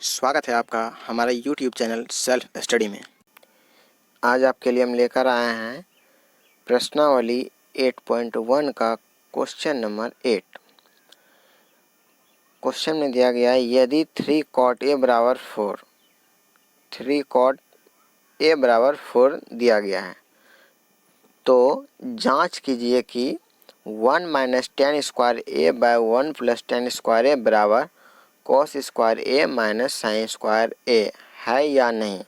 स्वागत है आपका हमारे YouTube चैनल सेल्फ स्टडी में। आज आपके लिए हम लेकर आए हैं प्रश्नावली 8.1 का क्वेश्चन नंबर 8। क्वेश्चन में दिया गया है यदि 3 cot a बराबर 4, 3 cot a बराबर 4 दिया गया है तो जांच कीजिए कि 1 माइनस टेन स्क्वायर ए बाय 1 प्लस टेन स्क्वायर ए बराबर कॉस स्क्वायर ए माइनस साइन स्क्वायर ए है या नहीं।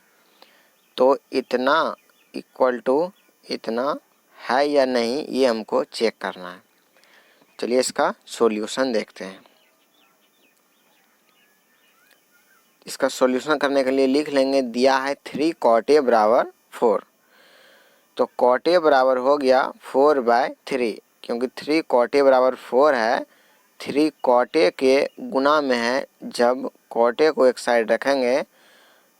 तो इतना इक्वल टू इतना है या नहीं, ये हमको चेक करना है। चलिए इसका सॉल्यूशन देखते हैं। इसका सॉल्यूशन करने के लिए लिख लेंगे, दिया है 3 cot a बराबर 4, तो cot a बराबर हो गया 4/3, क्योंकि 3 cot a बराबर 4 है। 3 cot a के गुना में है, जब cot a को एक साइड रखेंगे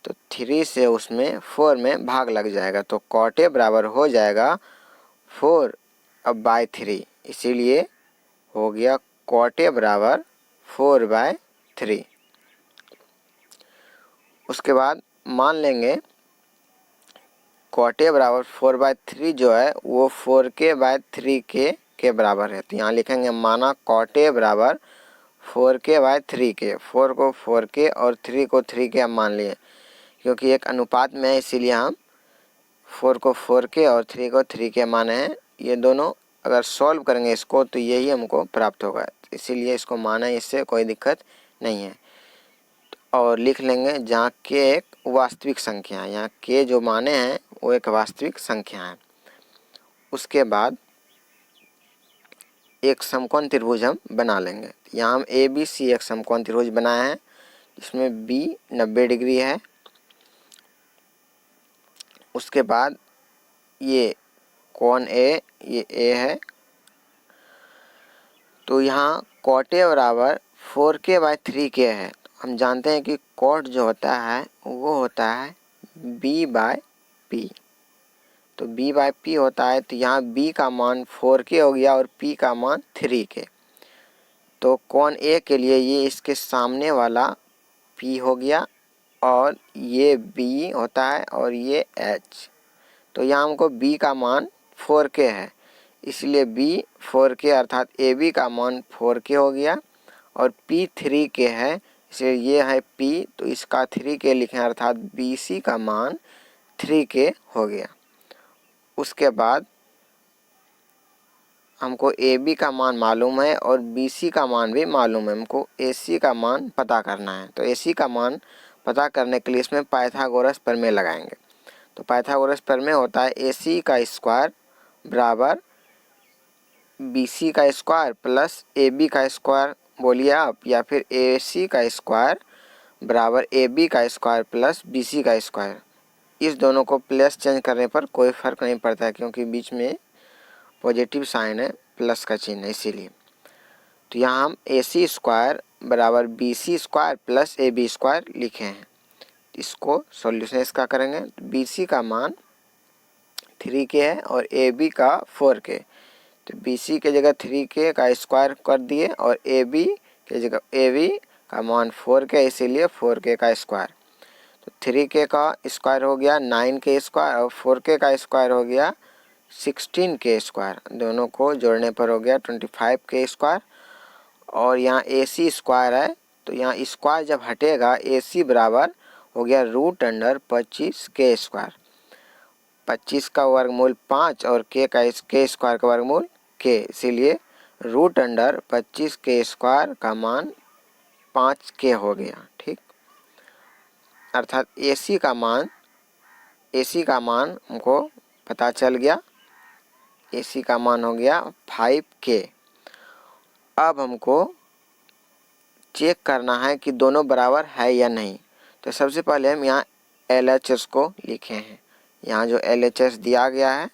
तो 3 से उसमें 4 में भाग लग जाएगा, तो cot a बराबर हो जाएगा 4/3, इसीलिए हो गया cot a बराबर 4/3। उसके बाद मान लेंगे cot a बराबर 4/3 जो है वो 4k/3 के बराबर है। तो यहाँ लिखेंगे माना cot a बराबर 4k/3 के, 4 को 4k और 3 को 3k हम मान लिए, क्योंकि एक अनुपात में है इसीलिए हम 4 को 4k और 3 को 3k माने हैं। ये दोनों अगर सॉल्व करेंगे इसको तो यही हमको प्राप्त होगा, इसीलिए इसको माना है, इससे कोई दिक्कत नहीं है। और लिख लेंगे जहाँ k एक वास्तविक संख्या है, यहाँ k जो माने हैं वो एक वास्तविक संख्या है। उसके बाद एक समकोण त्रिभुज हम बना लेंगे। यहाँ हम ABC एक समकोण त्रिभुज बनाए हैं, जिसमें B 90 डिग्री है। उसके बाद ये कोण A, ये A है, तो यहाँ cot a बराबर 4k/3k है। हम जानते हैं कि cot जो होता है वो होता है b/p, तो b/p होता है, तो यहाँ b का मान 4k हो गया और p का मान 3k। तो कोण A के लिए ये इसके सामने वाला p हो गया और ये b होता है और ये h। तो यहाँ हमको b का मान 4k है, इसलिए b 4k अर्थात AB का मान 4k हो गया और p 3k है, इसलिए ये है p, तो इसका 3k लिखें अर्थात BC का मान 3k हो गया। उसके बाद हमको AB का मान मालूम है और BC का मान भी मालूम है, हमको AC का मान पता करना है। तो AC का मान पता करने के लिए इसमें पाइथागोरस प्रमेय लगाएंगे। तो पाइथागोरस प्रमेय होता है AC का स्क्वायर बराबर BC का स्क्वायर प्लस AB का स्क्वायर बोलिए आप, या फिर AC का स्क्वायर बराबर AB का स्क्वायर प्लस BC का स्क्वायर। इस दोनों को प्लस चेंज करने पर कोई फर्क नहीं पड़ता है, क्योंकि बीच में पॉजिटिव साइन है, प्लस का चिन्ह है, इसीलिए। तो यहाँ हम AC स्क्वायर बराबर BC square plus AB square लिखे हैं। इसको सॉल्यूशन इसका करेंगे, तो BC का मान 3k है और AB का 4k, तो BC के जगह 3k का स्क्वायर कर दिए और AB के जगह AB का मान 4k, इसीलिए 4k का स्क्वायर। तो 3k का स्क्वायर हो गया 9k स्क्वायर और 4k का स्क्वायर हो गया 16k स्क्वायर। दोनों को जोड़ने पर हो गया 25k स्क्वायर। और यहाँ AC स्क्वायर है, तो यहाँ स्क्वायर जब हटेगा AC बराबर हो गया √25k स्क्वायर। 25 का वर्गमूल 5 और k स्क्वायर का वर्गमूल k, इसीलिए √25k स्क्वायर का मान 5k हो गया। ठीक, अर्थात AC का मान हमको पता चल गया, AC का मान हो गया 5k। अब हमको चेक करना है कि दोनों बराबर है या नहीं। तो सबसे पहले हम यहाँ LHS को लिखे हैं। यहाँ जो LHS दिया गया है,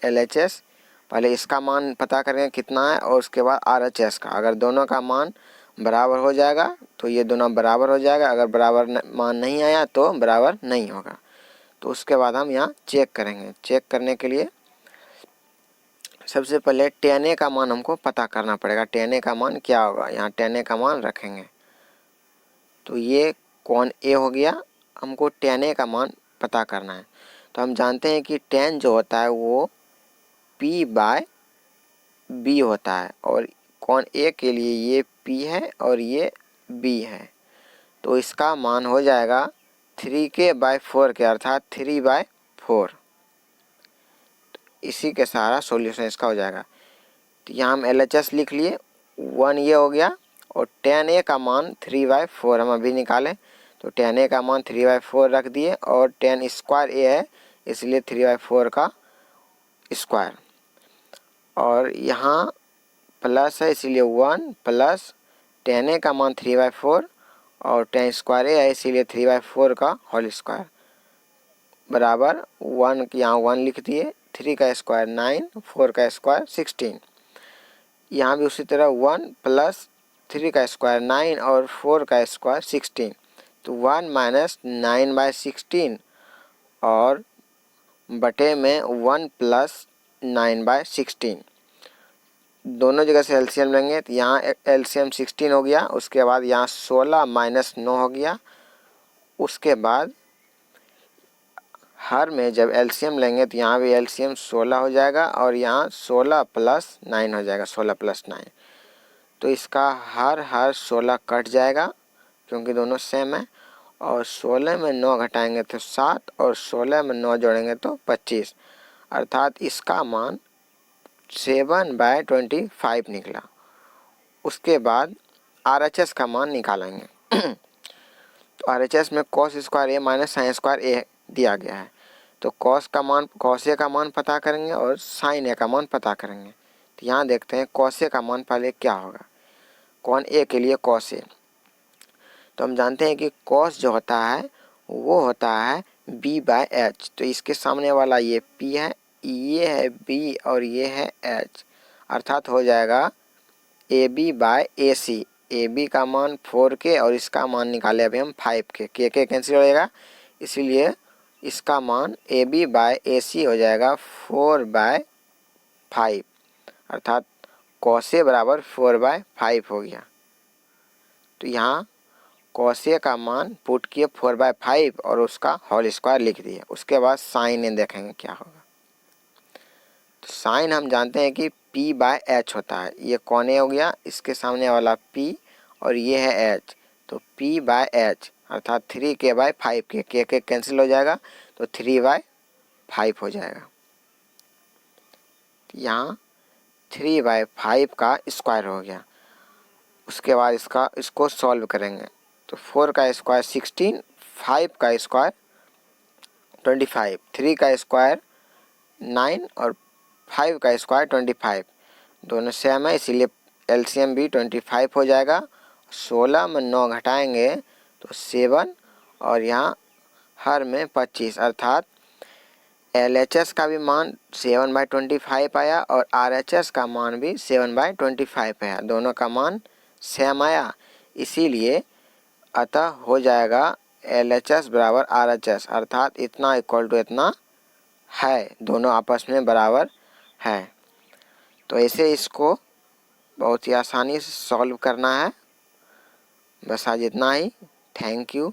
LHS पहले इसका मान पता करेंगे कितना है और उसके बाद RHS का। अगर दोनों का मान बराबर हो जाएगा तो ये दोनों बराबर हो जाएगा, अगर बराबर मान नहीं आया तो बराबर नहीं होगा। तो उसके बाद हम यहाँ चेक करेंगे। चेक करने के लिए सबसे पहले tan A का मान हमको पता करना पड़ेगा। tan A का मान क्या होगा, यहाँ tan A का मान रखेंगे, तो ये कौन ए हो गया, हमको tan ए का मान पता करना है। तो हम जानते हैं कि tan जो होता है वो p बाय b होता है और कौन ए के लिए ये p है और ये b है। तो इसका मान हो जाएगा 3k/4 अर्थात 3/4। इसी के सारा सॉल्यूशन इसका हो जाएगा। तो यहाँ हम LHS लिख लिए, 1 ये हो गया और tan ए का मान 3/4 हम अभी निकालें। तो tan ए का मान 3/4 रख दिए और tan स्क्वायर ए है इसलिए 3/4 का स्क्वायर, और यहाँ प्लस है इसीलिए 1 प्लस tan ए का मान 3/4 और tan स्क्वायर ए है इसीलिए 3/4 का होल स्क्वायर बराबर 1, यहाँ 1 लिख दिए, 3 का स्क्वायर 9, 4 का स्क्वायर 16। यहाँ भी उसी तरह 1 प्लस 3 का स्क्वायर 9 और 4 का स्क्वायर 16। तो 1 माइनस 9/16 और बटे में 1 प्लस 9/16, दोनों जगह से एलसीएम लेंगे तो यहाँ एलसीएम 16 हो गया, उसके बाद यहाँ 16 माइनस 9 हो गया, उसके बाद हर में जब एलसीएम लेंगे तो यहाँ भी एलसीएम 16 हो जाएगा और यहाँ 16 प्लस 9 हो जाएगा, 16 प्लस 9। तो इसका हर 16 कट जाएगा क्योंकि दोनों सेम है, और 16 में 9 घटाएंगे तो 7 और 16 में 9 जोड़ेंगे तो 25, अर्थात इसका मान 7/25 निकला। उसके बाद RHS का मान निकालेंगे। तो RHS में cos स्क्वायर ए माइनस साइन स्क्वायर ए दिया गया है, तो cos ए का मान पता करेंगे और साइन ए का मान पता करेंगे। तो यहाँ देखते हैं cos ए का मान पहले क्या होगा, कौन ए के लिए cos ए। तो हम जानते हैं कि cos जो होता है वो होता है b/h, तो इसके सामने वाला ये p है, ये है b और ये है h, अर्थात हो जाएगा AB/AC। AB का मान 4k और इसका मान निकाले अभी हम 5k, k कैंसिल हो जाएगा, इसीलिए इसका मान AB/AC हो जाएगा 4/5, अर्थात cos A बराबर 4/5 हो गया। तो यहाँ cos A का मान पुट किए 4/5 और उसका होल स्क्वायर लिख दिए। उसके बाद साइन ए देखेंगे क्या होगा। तो साइन हम जानते हैं कि p/h होता है, ये कौन ए हो गया, इसके सामने वाला p और ये है h, तो p/h अर्थात 3k/5, k कैंसिल हो जाएगा तो 3/5 हो जाएगा। यहाँ 3/5 का स्क्वायर हो गया। उसके बाद इसको सॉल्व करेंगे तो 4 का स्क्वायर 16, 5 का स्क्वायर 25, 3 का स्क्वायर 9 और 5 का स्क्वायर 25, दोनों सेम है इसीलिए एलसीएम भी 25 हो जाएगा। 16 में 9 घटाएंगे तो 7 और यहाँ हर में 25, अर्थात LHS का भी मान 7/25 आया और RHS का मान भी 7/25 आया, दोनों का मान सेम आया, इसीलिए अतः हो जाएगा LHS बराबर RHS, अर्थात इतना इक्वल टू इतना है, दोनों आपस में बराबर है। तो ऐसे इसको बहुत ही आसानी से सॉल्व करना है। बस आज इतना ही। Thank you.